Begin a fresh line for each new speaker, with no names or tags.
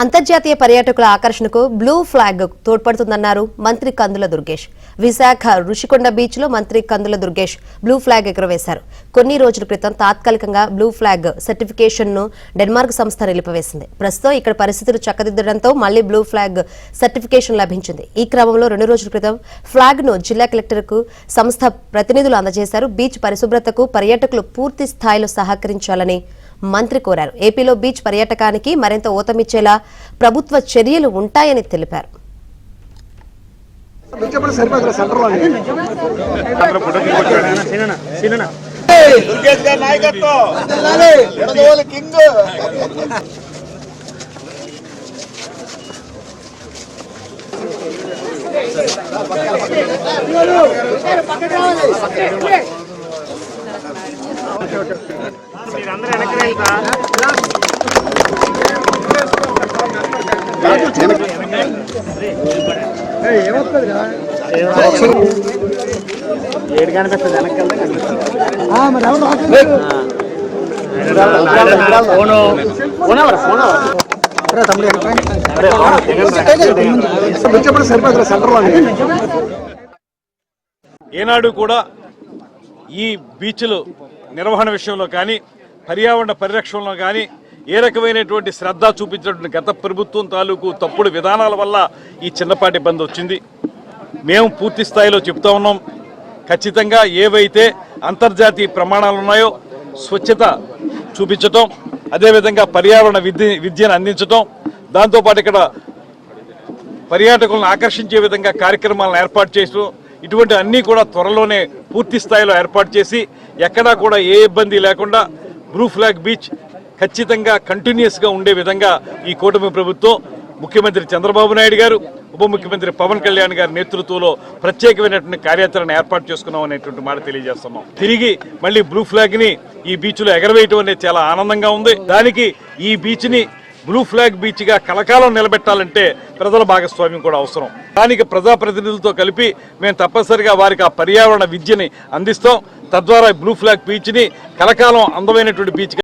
అంతర్జాతీయ పర్యాటకుల ఆకర్షణకు బ్లూ ఫ్లాగ్ తోడ్పడుతుందన్నారు మంత్రి కందుల దుర్గేష్. విశాఖ రుషికొండ బీచ్ లో మంత్రి కందుల దుర్గేష్ బ్లూ ఫ్లాగ్ ఎగురవేశారు. కొన్ని రోజుల క్రితం తాత్కాలికంగా బ్లూ ఫ్లాగ్ సర్టిఫికేషన్ ను డెన్మార్క్ సంస్థ నిలిపివేసింది. ప్రస్తుతం ఇక్కడ పరిస్థితులు చక్కదిద్దడంతో మళ్లీ బ్లూ ఫ్లాగ్ సర్టిఫికేషన్ లభించింది. ఈ క్రమంలో 2 రోజుల క్రితం ఫ్లాగ్ ను జిల్లా కలెక్టర్కు సంస్థ ప్రతినిధులు అందజేశారు. బీచ్ పరిశుభ్రతకు పర్యాటకులు పూర్తి స్థాయిలో సహకరించాలని మంత్రి కోరారు. ఏపీలో బీచ్ పర్యాటకానికి మరింత ఊతమిచ్చేలా ప్రభుత్వ చర్యలు ఉంటాయని తెలిపారు.
ఏనాడు కూడా ఈ బీచ్లు నిర్వహణ విషయంలో కానీ పర్యావరణ పరిరక్షణలో కానీ ఏ రకమైనటువంటి శ్రద్ధ చూపించినటువంటి గత ప్రభుత్వం తాలూకు తప్పుడు విధానాల వల్ల ఈ చిన్నపాటి ఇబ్బంది వచ్చింది. మేము పూర్తి స్థాయిలో చెప్తా ఉన్నాం. ఖచ్చితంగా ఏవైతే అంతర్జాతీయ ప్రమాణాలు ఉన్నాయో స్వచ్ఛత చూపించటం, అదేవిధంగా పర్యావరణ విద్యను అందించటం, దాంతోపాటు ఇక్కడ పర్యాటకులను ఆకర్షించే విధంగా కార్యక్రమాలను ఏర్పాటు చేయడం, ఇటువంటి అన్నీ కూడా త్వరలోనే పూర్తి స్థాయిలో ఏర్పాటు చేసి ఎక్కడా కూడా ఏ ఇబ్బంది లేకుండా బ్లూ ఫ్లాగ్ బీచ్ ఖచ్చితంగా కంటిన్యూస్గా ఉండే విధంగా ఈ కూటమి ప్రభుత్వం ముఖ్యమంత్రి చంద్రబాబు నాయుడు గారు, ఉప ముఖ్యమంత్రి పవన్ కళ్యాణ్ గారి నేతృత్వంలో ప్రత్యేకమైనటువంటి కార్యాచరణ ఏర్పాటు చేసుకున్నాం అనేటువంటి మాట తెలియజేస్తున్నాం. తిరిగి మళ్ళీ బ్లూ ఫ్లాగ్ని ఈ బీచ్లో ఎగరవేయటం అనేది చాలా ఆనందంగా ఉంది. దానికి ఈ బీచ్ని బ్లూ ఫ్లాగ్ బీచ్గా కలకాలం నిలబెట్టాలంటే ప్రజల భాగస్వామ్యం కూడా అవసరం. స్థానిక ప్రజాప్రతినిధులతో కలిపి మేము తప్పనిసరిగా వారికి ఆ పర్యావరణ విద్యని అందిస్తాం. తద్వారా బ్లూ ఫ్లాగ్ బీచ్ని కలకాలం అందమైనటువంటి బీచ్